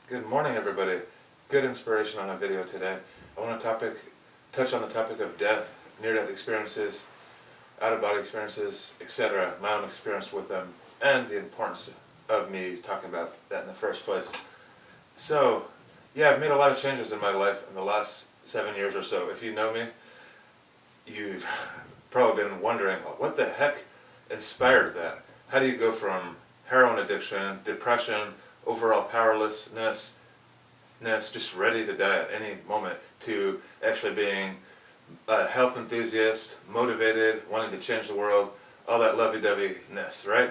Good morning, everybody. Good inspiration on a video today. I want to touch on the topic of death, near-death experiences, out-of-body experiences, etc., my own experience with them, and the importance of me talking about that in the first place. So, yeah, I've made a lot of changes in my life in the last 7 years or so. If you know me, you've probably been wondering, well, what the heck inspired that? How do you go from heroin addiction, depression, overall powerlessness, just ready to die at any moment, to actually being a health enthusiast, motivated, wanting to change the world, all that lovey-dovey-ness, right?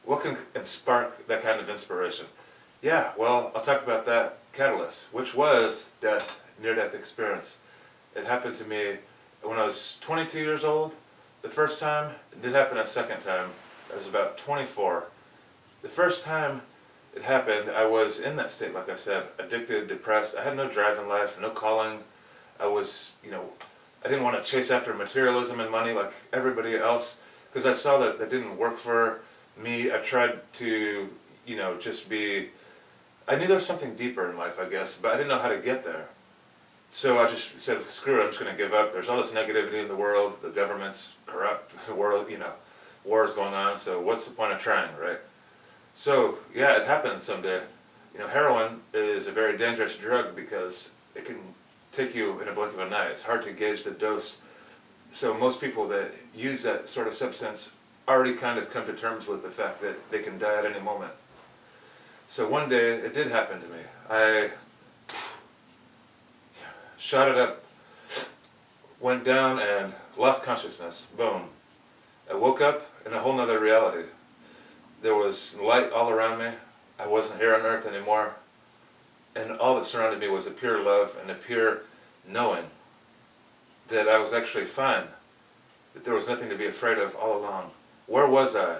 What can spark that kind of inspiration? Yeah, well, I'll talk about that catalyst, which was death, near-death experience. It happened to me when I was 22 years old the first time. It did happen a second time. I was about 24. The first time it happened, I was in that state, like I said, addicted, depressed. I had no drive in life, no calling. I was, I didn't want to chase after materialism and money like everybody else, because I saw that that didn't work for me. I tried to, just be, I knew there was something deeper in life, I guess, but I didn't know how to get there. So I just said, screw it, I'm just going to give up. There's all this negativity in the world. The government's corrupt. The world, war is going on. So what's the point of trying, right? So, yeah, it happened someday. Heroin is a very dangerous drug because it can take you in a blink of an eye. It's hard to gauge the dose. So most people that use that sort of substance already kind of come to terms with the fact that they can die at any moment. So one day, it did happen to me. I shot it up, went down, and lost consciousness. Boom. I woke up in a whole nother reality. There was light all around me. I wasn't here on earth anymore. And all that surrounded me was a pure love and a pure knowing that I was actually fine, that there was nothing to be afraid of all along. Where was I?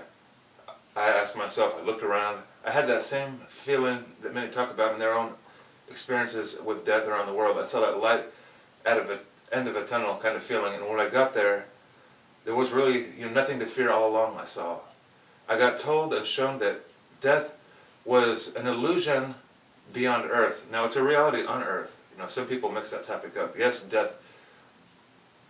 I asked myself, I looked around. I had that same feeling that many talk about in their own experiences with death around the world. I saw that light out of an end of a tunnel kind of feeling. And when I got there was really nothing to fear all along, I saw. I got told and shown that death was an illusion beyond Earth. Now, it's a reality on Earth. Some people mix that topic up. Yes, death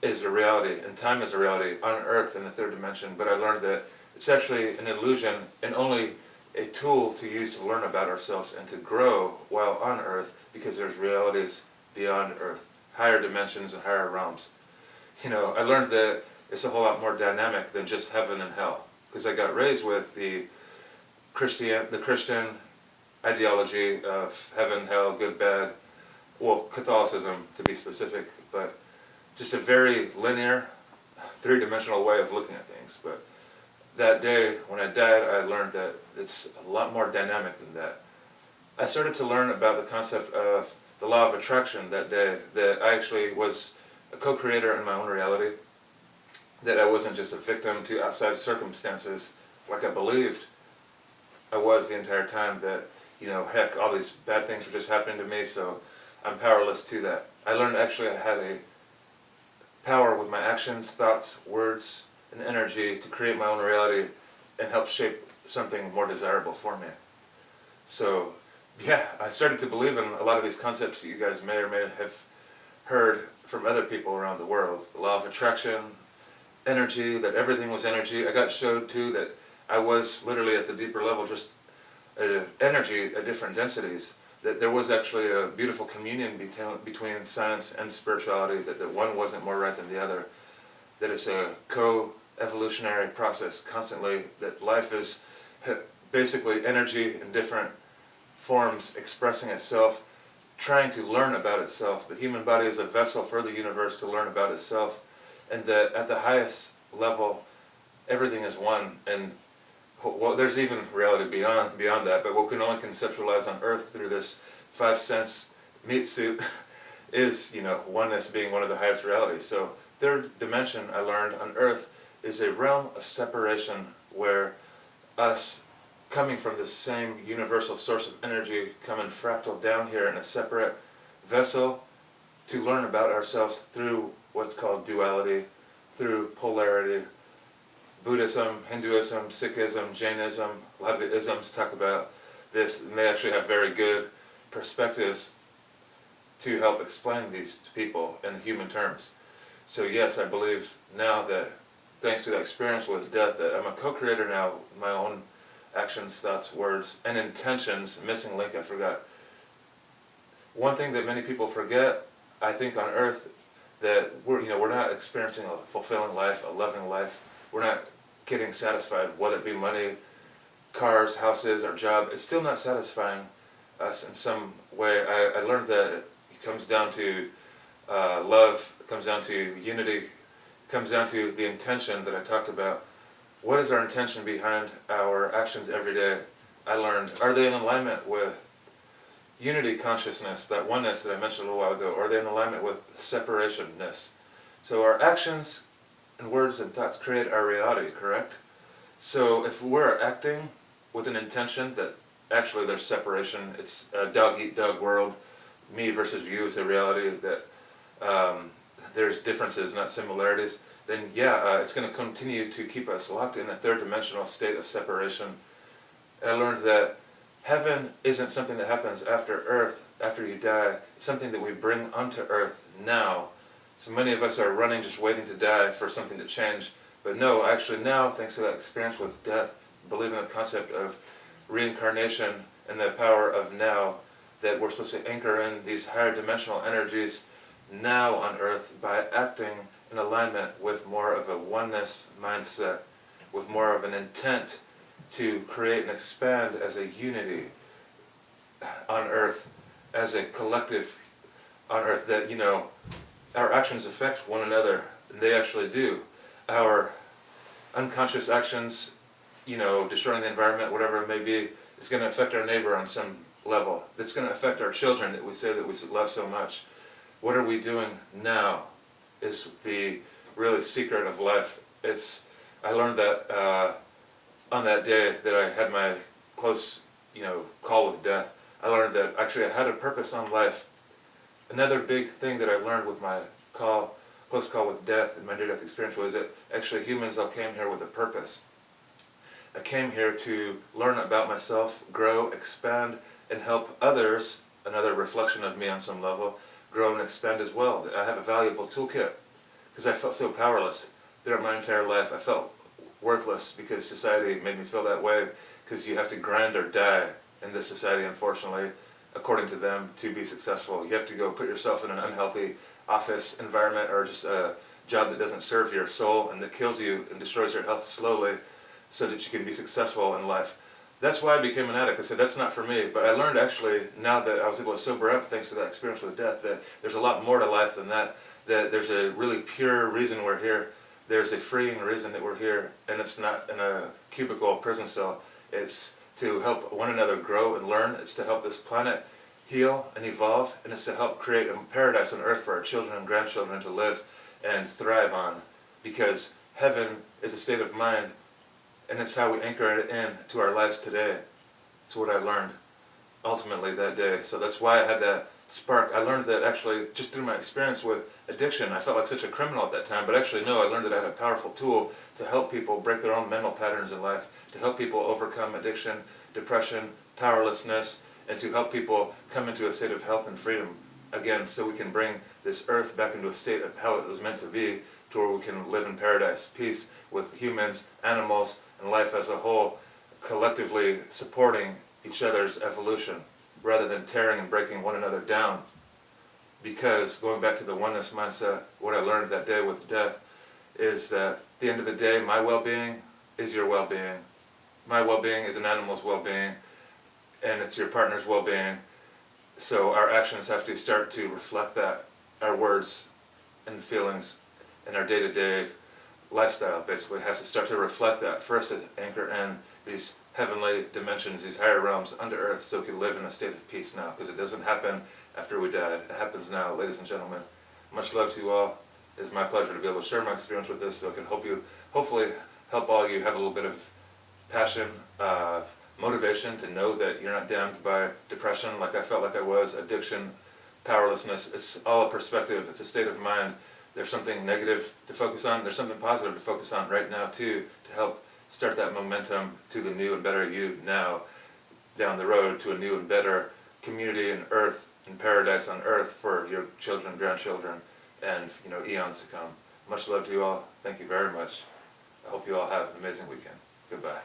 is a reality, and time is a reality on Earth in the third dimension, but I learned that it's actually an illusion and only a tool to use to learn about ourselves and to grow while on Earth, because there's realities beyond Earth, higher dimensions and higher realms. I learned that it's a whole lot more dynamic than just heaven and hell, because I got raised with the Christian ideology of heaven, hell, good, bad, well, Catholicism to be specific, but just a very linear, three-dimensional way of looking at things. But that day, when I died, I learned that it's a lot more dynamic than that. I started to learn about the concept of the law of attraction that day, that I actually was a co-creator in my own reality, that I wasn't just a victim to outside circumstances like I believed I was the entire time, that, heck, all these bad things were just happening to me, so I'm powerless to that. I learned actually I had a power with my actions, thoughts, words, and energy to create my own reality and help shape something more desirable for me. So, yeah, I started to believe in a lot of these concepts that you guys may or may have heard from other people around the world. The law of attraction, energy, that everything was energy. I got showed too that I was literally at the deeper level, just energy at different densities. That there was actually a beautiful communion between science and spirituality, that the one wasn't more right than the other. That it's a co-evolutionary process constantly, that life is basically energy in different forms expressing itself, trying to learn about itself. The human body is a vessel for the universe to learn about itself, and that at the highest level, everything is one. And well, there's even reality beyond that, but what we can only conceptualize on Earth through this 5 sense meat suit is, oneness being one of the highest realities. So third dimension, I learned, on Earth is a realm of separation where us coming from the same universal source of energy coming fractal down here in a separate vessel to learn about ourselves through what's called duality, through polarity. Buddhism, Hinduism, Sikhism, Jainism, a lot of the isms talk about this, and they actually have very good perspectives to help explain these to people in human terms. So yes, I believe now that thanks to that experience with death, that I'm a co-creator now with my own actions, thoughts, words, and intentions. Missing link I forgot. One thing that many people forget, I think, on earth, that we're not experiencing a fulfilling life, a loving life. We're not getting satisfied, whether it be money, cars, houses, or job. It's still not satisfying us in some way. I learned that it comes down to love, it comes down to unity, it comes down to the intention that I talked about. What is our intention behind our actions every day? I learned, are they in alignment with unity consciousness, that oneness that I mentioned a little while ago? Are they in alignment with separationness? So our actions and words and thoughts create our reality, correct? So if we're acting with an intention that actually there's separation, it's a dog-eat-dog world, me versus you is a reality, that there's differences, not similarities, then yeah, it's going to continue to keep us locked in a third-dimensional state of separation. And I learned that heaven isn't something that happens after earth, after you die. It's something that we bring onto earth now. So many of us are running, just waiting to die for something to change. But no, actually now, thanks to that experience with death, believing the concept of reincarnation and the power of now, that we're supposed to anchor in these higher dimensional energies now on earth by acting in alignment with more of a oneness mindset, with more of an intent to create and expand as a unity on earth, as a collective on earth, that, our actions affect one another, and they actually do. Our unconscious actions, destroying the environment, whatever it may be, is going to affect our neighbor on some level. It's going to affect our children that we say that we love so much. What are we doing now is the really secret of life. I learned that on that day that I had my close, call with death. I learned that actually I had a purpose on life. Another big thing that I learned with my close call with death and my near-death experience was that actually humans all came here with a purpose. I came here to learn about myself, grow, expand, and help others, another reflection of me on some level, grow and expand as well. I have a valuable toolkit because I felt so powerless throughout my entire life. I felt worthless because society made me feel that way, because you have to grind or die in this society, unfortunately, according to them, to be successful. You have to go put yourself in an unhealthy office environment or just a job that doesn't serve your soul and that kills you and destroys your health slowly so that you can be successful in life. That's why I became an addict. I said, that's not for me. But I learned actually, now that I was able to sober up thanks to that experience with death, that there's a lot more to life than that, that there's a really pure reason we're here. There's a freeing reason that we're here, and it's not in a cubicle prison cell. It's to help one another grow and learn. It's to help this planet heal and evolve, and it's to help create a paradise on earth for our children and grandchildren to live and thrive on, because heaven is a state of mind, and it's how we anchor it in to our lives today. It's what I learned ultimately that day. So that's why I had that spark. I learned that actually just through my experience with addiction. I felt like such a criminal at that time, but actually no, I learned that I had a powerful tool to help people break their own mental patterns in life, to help people overcome addiction, depression, powerlessness, and to help people come into a state of health and freedom again, so we can bring this earth back into a state of how it was meant to be, to where we can live in paradise, peace with humans, animals, and life as a whole, collectively supporting each other's evolution rather than tearing and breaking one another down. Because going back to the oneness mindset, what I learned that day with death is that at the end of the day, my well-being is your well-being. My well-being is an animal's well-being, and it's your partner's well-being. So our actions have to start to reflect that. Our words and feelings and our day-to-day lifestyle basically has to start to reflect that. First, to anchor in these heavenly dimensions, these higher realms under earth, so we can live in a state of peace now, because it doesn't happen after we die. It happens now, ladies and gentlemen. Much love to you all. It is my pleasure to be able to share my experience with this, so I can hopefully help all of you have a little bit of passion, motivation to know that you're not damned by depression like I felt like I was, addiction, powerlessness. It's all a perspective. It's a state of mind. There's something negative to focus on. There's something positive to focus on right now too, to help start that momentum to the new and better you now, down the road to a new and better community and earth and paradise on earth for your children, grandchildren, and eons to come. Much love to you all. Thank you very much. I hope you all have an amazing weekend. Goodbye.